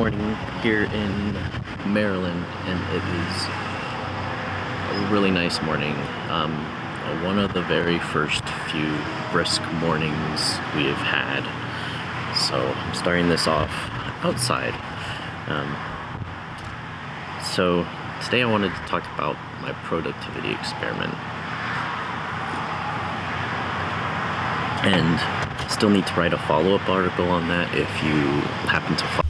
morning here in Maryland, and it is a really nice morning. One of the very first few brisk mornings we have had. So I'm starting this off outside. So today I wanted to talk about my productivity experiment. And still need to write a follow-up article on that if you happen to follow.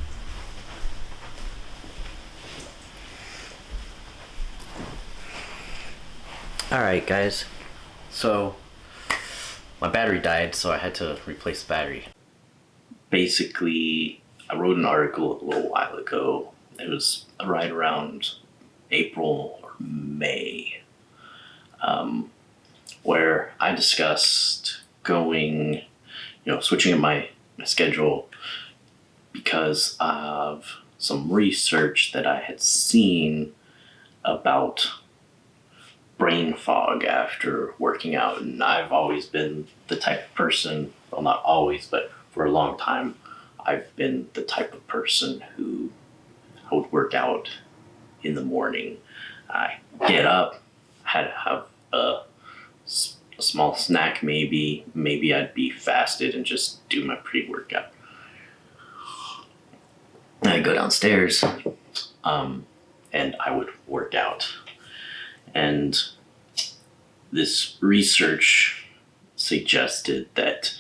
Alright guys, so my battery died, so I had to replace the battery. Basically, I wrote an article a little while ago. It was right around April or May, where I discussed switching up my schedule because of some research that I had seen about brain fog after working out. And I've always been the type of person, well, not always, but for a long time, I've been the type of person who I would work out in the morning. I get up, had to have a small snack, maybe I'd be fasted and just do my pre-workout. I'd go downstairs, and I would work out. And this research suggested that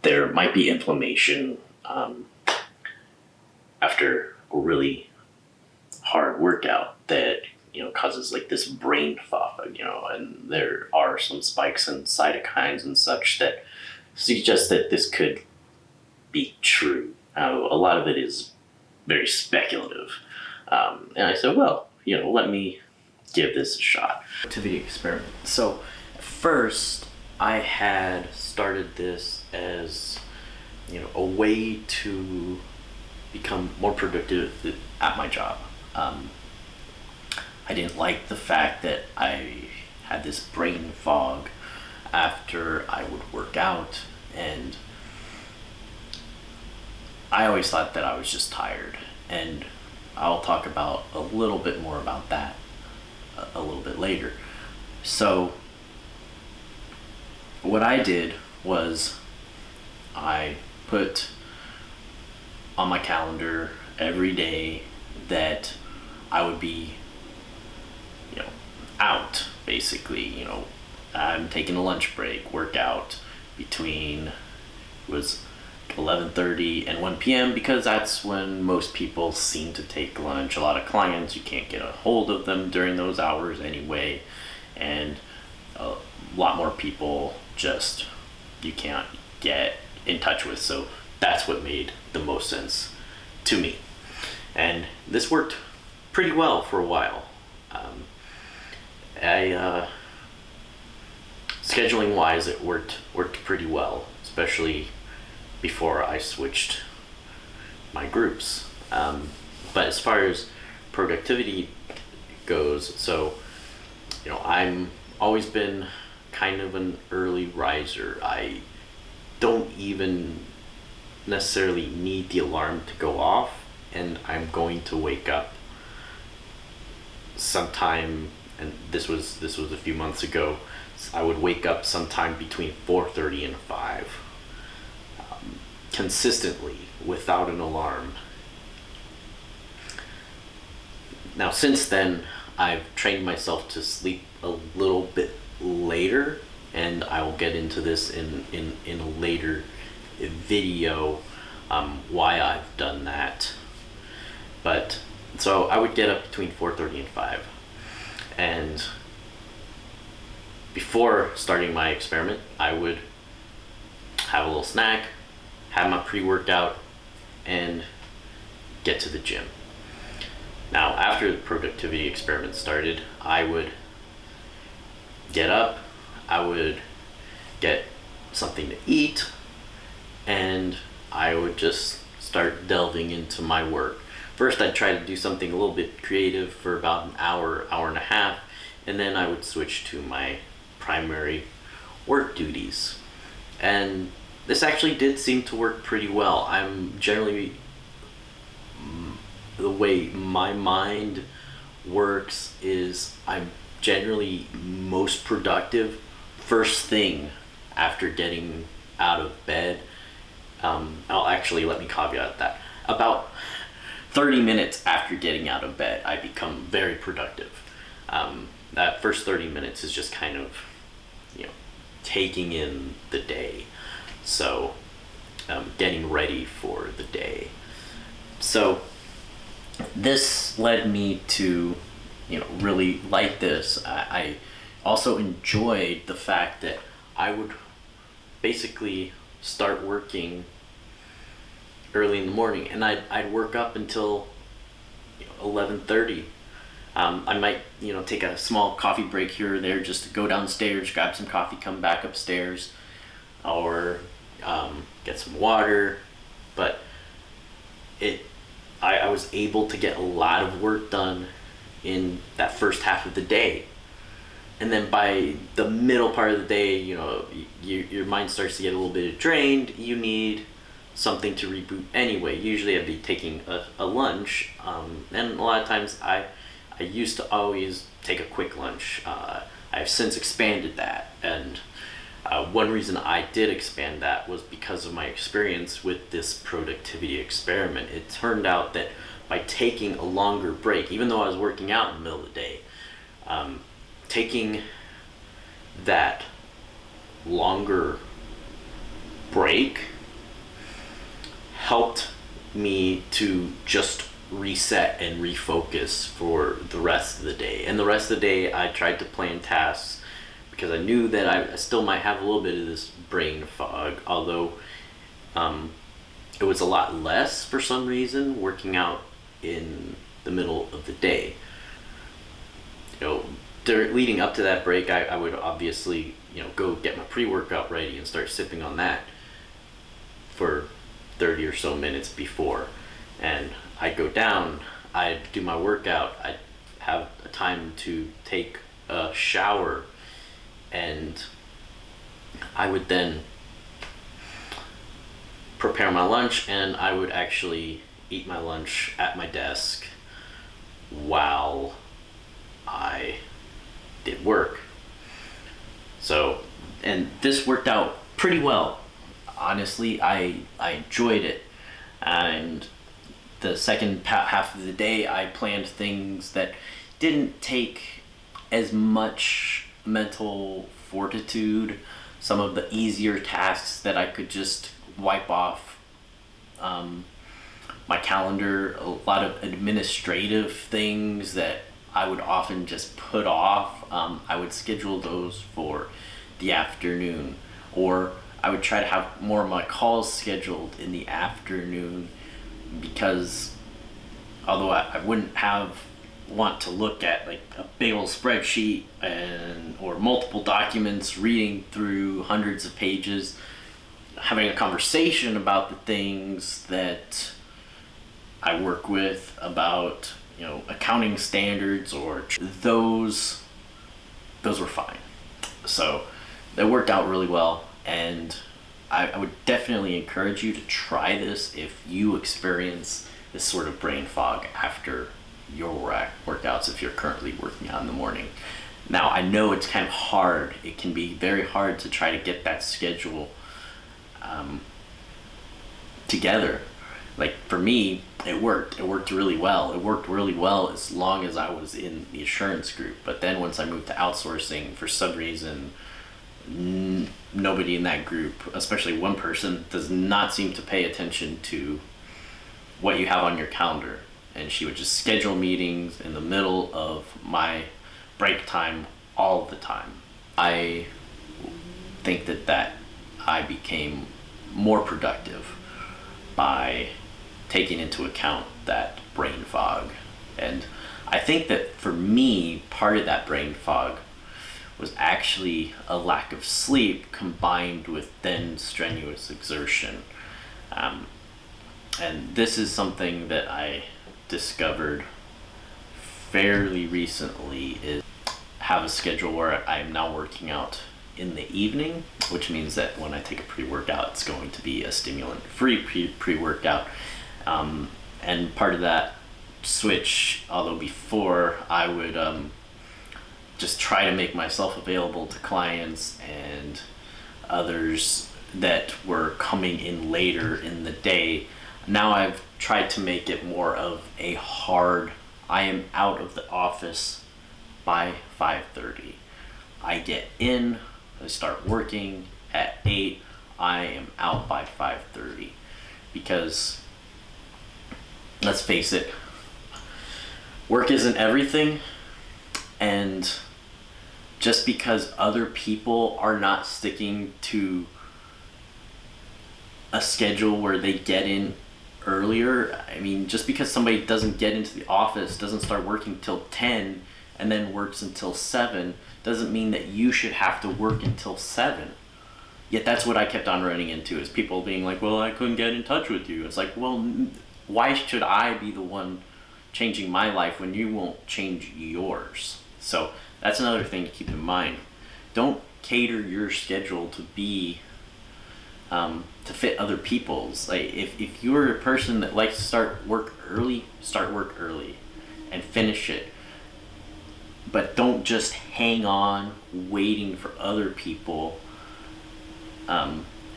there might be inflammation after a really hard workout that causes like this brain fog, and there are some spikes in cytokines and such that suggest that this could be true. A lot of it is very speculative, and I said, well, let me give this a shot. To the experiment. So first I had started this as a way to become more productive at my job. I didn't like the fact that I had this brain fog after I would work out, and I always thought that I was just tired, and I'll talk about a little bit more about that a little bit later. So what I did was I put on my calendar every day that I would be out, basically. I'm taking a lunch break, workout between, it was 11:30 and 1 p.m. because that's when most people seem to take lunch. A lot of clients, you can't get a hold of them during those hours anyway, and a lot more people just you can't get in touch with. So that's what made the most sense to me, and this worked pretty well for a while. Scheduling wise, it worked pretty well, especially before I switched my groups. But as far as productivity goes, so I'm always been kind of an early riser. I don't even necessarily need the alarm to go off, and I'm going to wake up sometime, and this was a few months ago. I would wake up sometime between 4:30 and 5, consistently without an alarm. Now since then, I've trained myself to sleep a little bit later, and I will get into this in a later video, why I've done that. But so I would get up between 4:30 and 5, and before starting my experiment, I would have a little snack, have my pre-workout, and get to the gym. Now, after the productivity experiment started, I would get up, I would get something to eat, and I would just start delving into my work. First, I'd try to do something a little bit creative for about an hour and a half, and then I would switch to my primary work duties. And this actually did seem to work pretty well. I'm generally the way my mind works is I'm generally most productive first thing after getting out of bed. I'll actually, let me caveat that. About 30 minutes after getting out of bed, I become very productive. That first 30 minutes is just kind of, taking in the day. So, getting ready for the day. So, this led me to, really like this. I also enjoyed the fact that I would basically start working early in the morning, and I'd work up until 11:30. I might take a small coffee break here or there just to go downstairs, grab some coffee, come back upstairs, or get some water. But I was able to get a lot of work done in that first half of the day. And then by the middle part of the day, your mind starts to get a little bit drained. You need something to reboot anyway. Usually I'd be taking a lunch, and a lot of times I used to always take a quick lunch. I've since expanded that, and one reason I did expand that was because of my experience with this productivity experiment. It turned out that by taking a longer break, even though I was working out in the middle of the day, taking that longer break helped me to just reset and refocus for the rest of the day. And the rest of the day I tried to plan tasks because I knew that I still might have a little bit of this brain fog, although it was a lot less for some reason working out in the middle of the day. Leading up to that break, I would obviously go get my pre-workout ready and start sipping on that for 30 or so minutes before, and I'd go down, I'd do my workout, I'd have a time to take a shower, and I would then prepare my lunch, and I would actually eat my lunch at my desk while I did work. So, and this worked out pretty well. Honestly, I enjoyed it. And the second half of the day, I planned things that didn't take as much mental fortitude. Some of the easier tasks that I could just wipe off my calendar, a lot of administrative things that I would often just put off. I would schedule those for the afternoon, or I would try to have more of my calls scheduled in the afternoon, because although I wouldn't want to look at like a big old spreadsheet or multiple documents, reading through hundreds of pages, having a conversation about the things that I work with, about accounting standards, or those were fine. So that worked out really well, and I would definitely encourage you to try this if you experience this sort of brain fog after your workouts, if you're currently working out in the morning. Now, I know it's kind of hard. It can be very hard to try to get that schedule together. Like for me, it worked really well. It worked really well as long as I was in the assurance group. But then once I moved to outsourcing, for some reason, nobody in that group, especially one person, does not seem to pay attention to what you have on your calendar. And she would just schedule meetings in the middle of my break time all the time. I think that I became more productive by taking into account that brain fog. And I think that for me, part of that brain fog was actually a lack of sleep combined with then strenuous exertion. And this is something that I discovered fairly recently, is have a schedule where I'm now working out in the evening, which means that when I take a pre-workout, it's going to be a stimulant-free pre-workout. And part of that switch, although before I would just try to make myself available to clients and others that were coming in later in the day. Now I've tried to make it more of a hard, I am out of the office by 5:30. I get in, I start working at 8, I am out by 5:30. Because let's face it, work isn't everything, and just because other people are not sticking to a schedule where they get in earlier, I mean, just because somebody doesn't get into the office, doesn't start working till 10 and then works until 7, doesn't mean that you should have to work until 7. Yet that's what I kept on running into, is people being like, well, I couldn't get in touch with you. It's like, well, why should I be the one changing my life when you won't change yours? So that's another thing to keep in mind. Don't cater your schedule to be to fit other people's. Like, if you're a person that likes to start work early and finish it. But don't just hang on waiting for other people,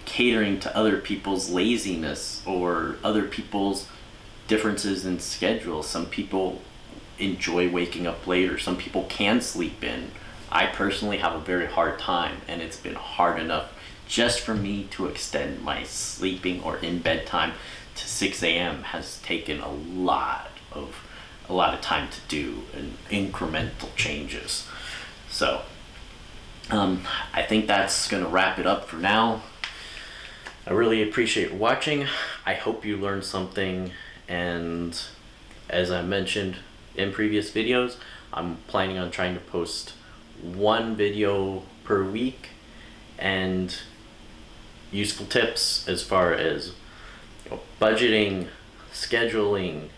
catering to other people's laziness or other people's differences in schedule. Some people enjoy waking up later. Some people can sleep in. I personally have a very hard time, and it's been hard enough just for me to extend my sleeping or in bed time to 6 a.m. has taken a lot of time to do, and incremental changes. So I think that's gonna wrap it up for now. I really appreciate watching. I hope you learned something, and as I mentioned in previous videos, I'm planning on trying to post 1 video per week and useful tips as far as budgeting, scheduling,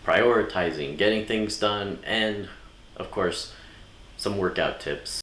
prioritizing, getting things done, and of course some workout tips.